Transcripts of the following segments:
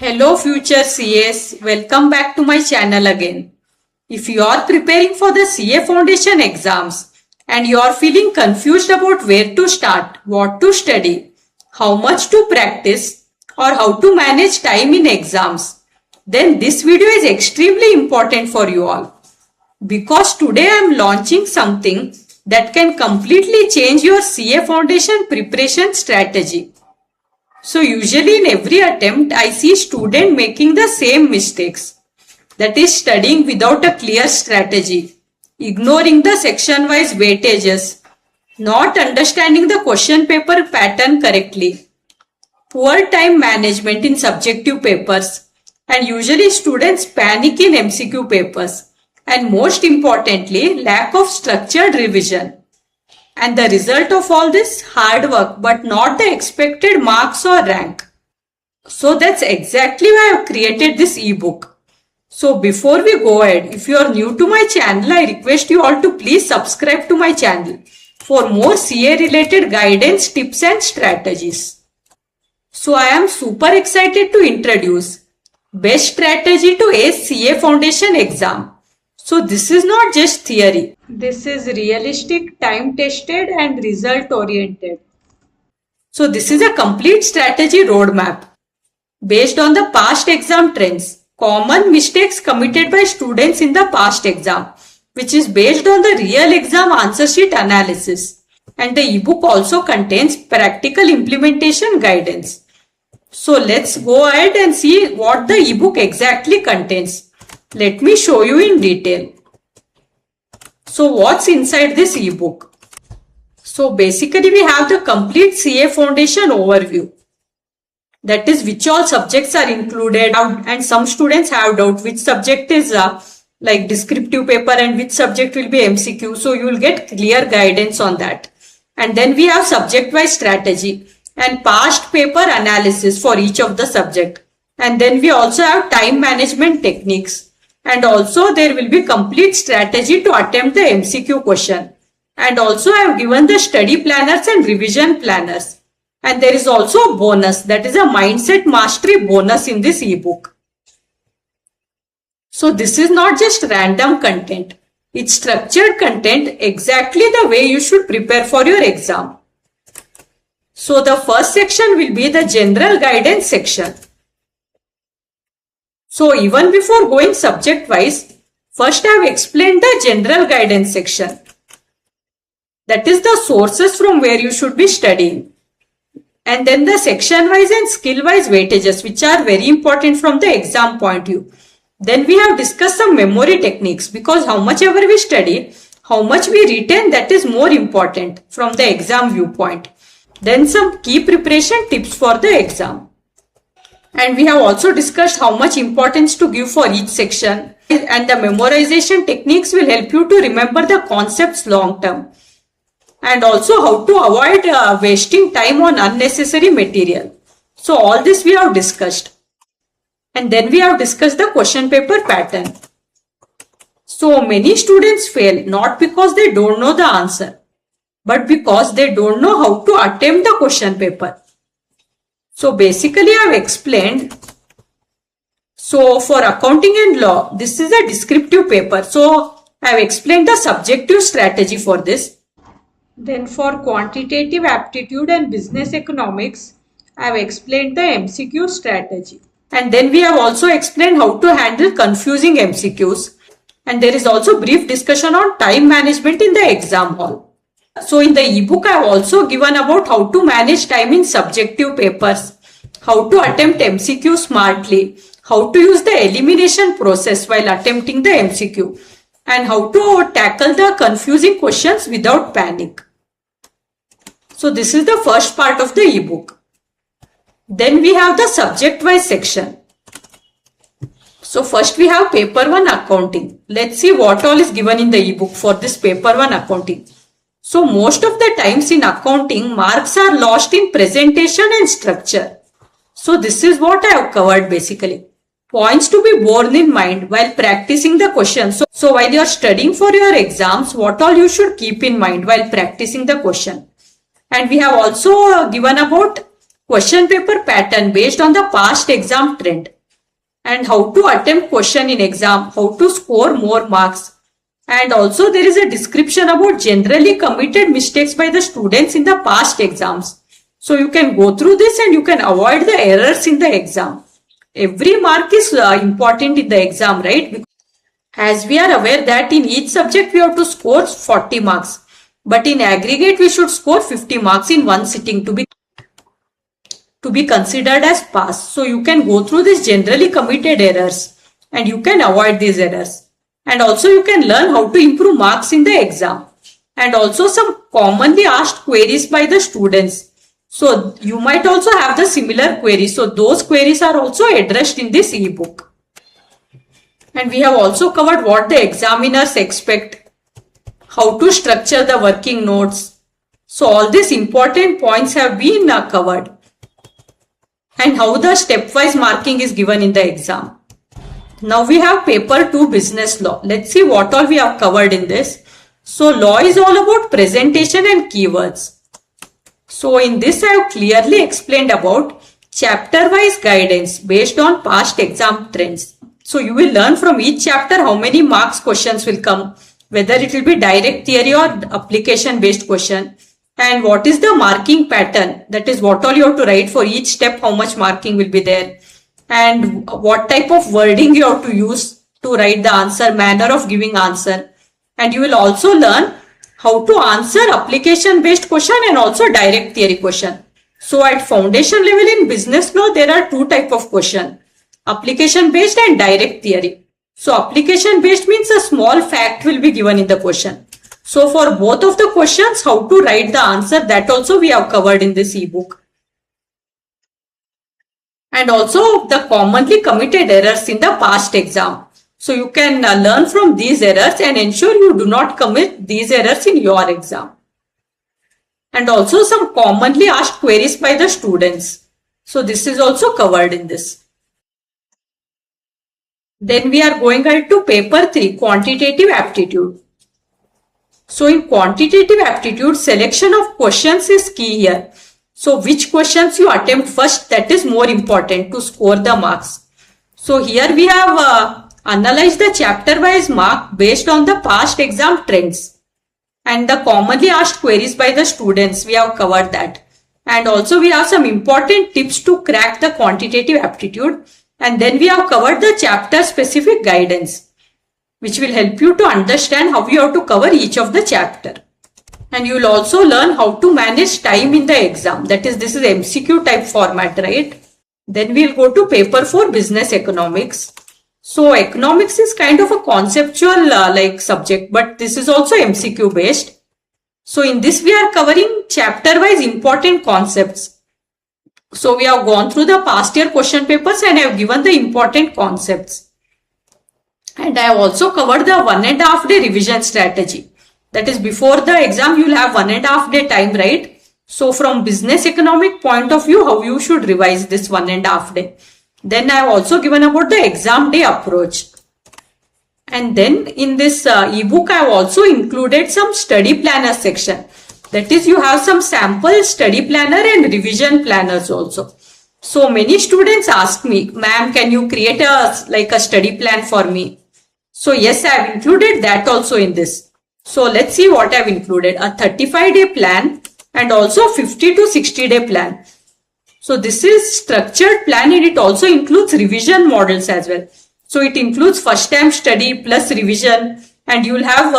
Hello future CAs, welcome back to my channel again. If you are preparing for the CA Foundation exams and you are feeling confused about where to start, what to study, how much to practice or how to manage time in exams, then this video is extremely important for you all. Because today I am launching something that can completely change your CA Foundation preparation strategy. So usually in every attempt, I see students making the same mistakes. That is studying without a clear strategy, ignoring the section-wise weightages, not understanding the question paper pattern correctly, poor time management in subjective papers, and usually students panic in MCQ papers, and most importantly, lack of structured revision. And the result of all this, hard work, but not the expected marks or rank. So that's exactly why I've created this ebook. So before we go ahead, if you are new to my channel, I request you all to please subscribe to my channel for more CA related guidance, tips and strategies. So I am super excited to introduce best strategy to ace CA Foundation exam. So this is not just theory. This is realistic, time-tested and result-oriented. So this is a complete strategy roadmap based on the past exam trends, common mistakes committed by students in the past exam, which is based on the real exam answer sheet analysis. And the ebook also contains practical implementation guidance. So let's go ahead and see what the ebook exactly contains. Let me show you in detail. So what's inside this ebook? So basically we have the complete CA Foundation overview. That is which all subjects are included, and some students have doubt which subject is like descriptive paper and which subject will be MCQ. So you will get clear guidance on that. And then we have subject wise strategy and past paper analysis for each of the subject. And then we also have time management techniques. And also there will be complete strategy to attempt the MCQ question. And also I have given the study planners and revision planners. And there is also a bonus, that is a mindset mastery bonus in this ebook. So this is not just random content. It's structured content exactly the way you should prepare for your exam. So the first section will be the general guidance section. So even before going subject wise, first I have explained the general guidance section. That is the sources from where you should be studying. And then the section wise and skill wise weightages, which are very important from the exam point of view. Then we have discussed some memory techniques, because how much ever we study, how much we retain, that is more important from the exam viewpoint. Then some key preparation tips for the exam. And we have also discussed how much importance to give for each section, and the memorization techniques will help you to remember the concepts long term, and also how to avoid wasting time on unnecessary material. So all this we have discussed. And then we have discussed the question paper pattern. So many students fail not because they don't know the answer, but because they don't know how to attempt the question paper. So basically I have explained. So for accounting and law, this is a descriptive paper. So I have explained the subjective strategy for this. Then for quantitative aptitude and business economics, I have explained the MCQ strategy. And then we have also explained how to handle confusing MCQs. And there is also brief discussion on time management in the exam hall. So in the ebook, I have also given about how to manage time in subjective papers, how to attempt MCQ smartly, how to use the elimination process while attempting the MCQ, and how to tackle the confusing questions without panic. So this is the first part of the ebook. Then we have the subject-wise section. So first we have paper 1 accounting. Let's see what all is given in the ebook for this paper 1 accounting. So most of the times in accounting, marks are lost in presentation and structure. So this is what I have covered basically. Points to be borne in mind while practicing the question. So while you are studying for your exams, what all you should keep in mind while practicing the question. And we have also given about question paper pattern based on the past exam trend, and how to attempt question in exam, how to score more marks. And also there is a description about generally committed mistakes by the students in the past exams. So you can go through this and you can avoid the errors in the exam. Every mark is important in the exam, right? As we are aware that in each subject we have to score 40 marks. But in aggregate we should score 50 marks in one sitting to be considered as pass. So you can go through these generally committed errors and you can avoid these errors. And also you can learn how to improve marks in the exam. And also some commonly asked queries by the students. So you might also have the similar queries. So those queries are also addressed in this ebook. And we have also covered what the examiners expect, how to structure the working notes. So all these important points have been covered. And how the stepwise marking is given in the exam. Now we have paper 2 business law. Let's see what all we have covered in this. So law is all about presentation and keywords. So in this I have clearly explained about chapter wise guidance based on past exam trends. So you will learn from each chapter how many marks questions will come, whether it will be direct theory or application based question. And what is the marking pattern? That is what all you have to write for each step, how much marking will be there. And what type of wording you have to use to write the answer, manner of giving answer. And you will also learn how to answer application based question and also direct theory question. So at foundation level in business law, there are two type of question, application based and direct theory. So application based means a small fact will be given in the question. So for both of the questions, how to write the answer, that also we have covered in this ebook. And also the commonly committed errors in the past exam. So you can learn from these errors and ensure you do not commit these errors in your exam. And also some commonly asked queries by the students. So this is also covered in this. Then we are going ahead to paper 3, quantitative aptitude. So in quantitative aptitude, selection of questions is key here. So which questions you attempt first, that is more important to score the marks. So here we have analyzed the chapter wise mark based on the past exam trends. And the commonly asked queries by the students, we have covered that. And also we have some important tips to crack the quantitative aptitude. And then we have covered the chapter specific guidance, which will help you to understand how you have to cover each of the chapter. And you will also learn how to manage time in the exam. That is, this is MCQ type format, right? Then we will go to paper 4, business economics. So economics is kind of a conceptual like subject, but this is also MCQ based. So in this we are covering chapter wise important concepts. So we have gone through the past year question papers and I have given the important concepts. And I have also covered the 1.5 day revision strategy. That is, before the exam you will have 1.5 day time, right? So from business economic point of view, how you should revise this 1.5 day. Then I have also given about the exam day approach. And then in this ebook I have also included some study planner section. That is, you have some sample study planner and revision planners also. So many students ask me, ma'am, can you create a study plan for me? So yes, I have included that also in this. So let's see what I have included. A 35-day plan and also 50 to 60-day plan. So this is structured plan and it also includes revision models as well. So it includes first time study plus revision, and you will have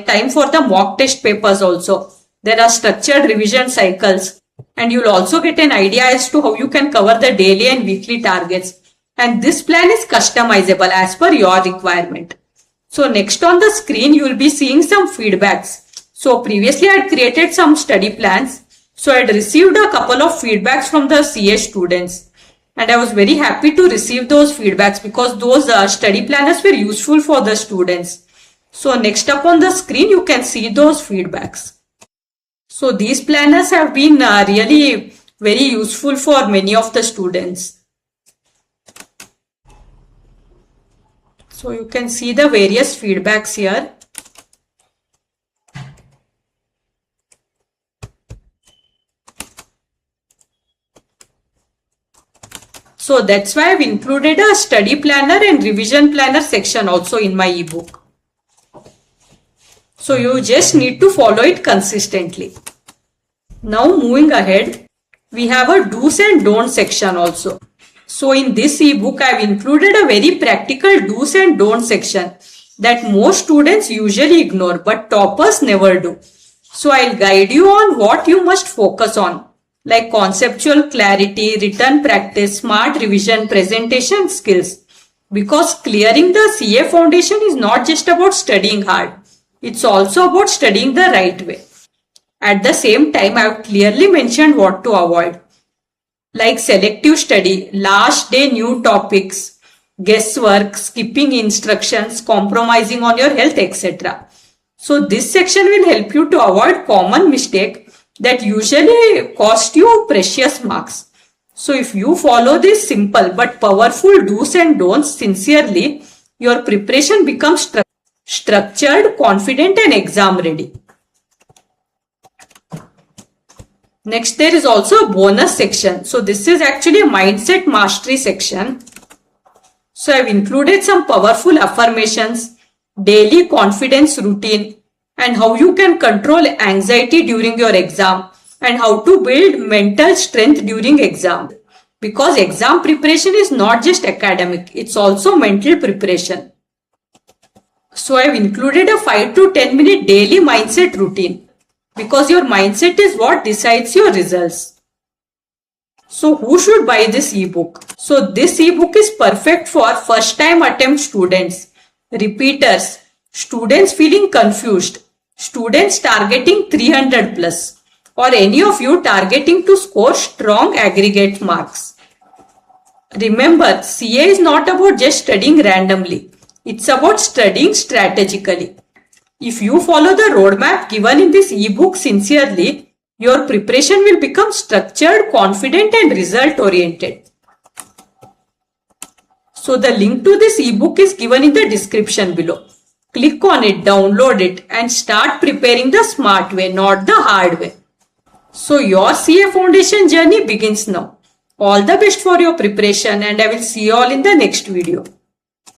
time for the mock test papers also. There are structured revision cycles and you will also get an idea as to how you can cover the daily and weekly targets. And this plan is customizable as per your requirement. So next on the screen, you will be seeing some feedbacks. So previously I had created some study plans. So I had received a couple of feedbacks from the CA students. And I was very happy to receive those feedbacks because those study planners were useful for the students. So next up on the screen, you can see those feedbacks. So these planners have been really very useful for many of the students. So you can see the various feedbacks here. So that's why I've included a study planner and revision planner section also in my ebook. So you just need to follow it consistently. Now moving ahead, we have a do's and don'ts section also. So in this ebook, I've included a very practical do's and don'ts section that most students usually ignore but toppers never do. So I'll guide you on what you must focus on, like conceptual clarity, written practice, smart revision, presentation skills. Because clearing the CA foundation is not just about studying hard. It's also about studying the right way. At the same time, I have clearly mentioned what to avoid, like selective study, last day new topics, guesswork, skipping instructions, compromising on your health, etc. So this section will help you to avoid common mistake that usually cost you precious marks. So if you follow this simple but powerful do's and don'ts sincerely, your preparation becomes structured, confident and exam ready. Next, there is also a bonus section. So this is actually a mindset mastery section. So I've included some powerful affirmations, daily confidence routine, and how you can control anxiety during your exam, and how to build mental strength during exam. Because exam preparation is not just academic, it's also mental preparation. So I've included a 5 to 10 minute daily mindset routine, because your mindset is what decides your results. So who should buy this ebook? So this ebook is perfect for first time attempt students, repeaters, students feeling confused, students targeting 300 plus, or any of you targeting to score strong aggregate marks. Remember, CA is not about just studying randomly. It's about studying strategically. If you follow the roadmap given in this ebook sincerely, your preparation will become structured, confident and result oriented. So the link to this ebook is given in the description below. Click on it, download it and start preparing the smart way, not the hard way. So your CA foundation journey begins now. All the best for your preparation and I will see you all in the next video.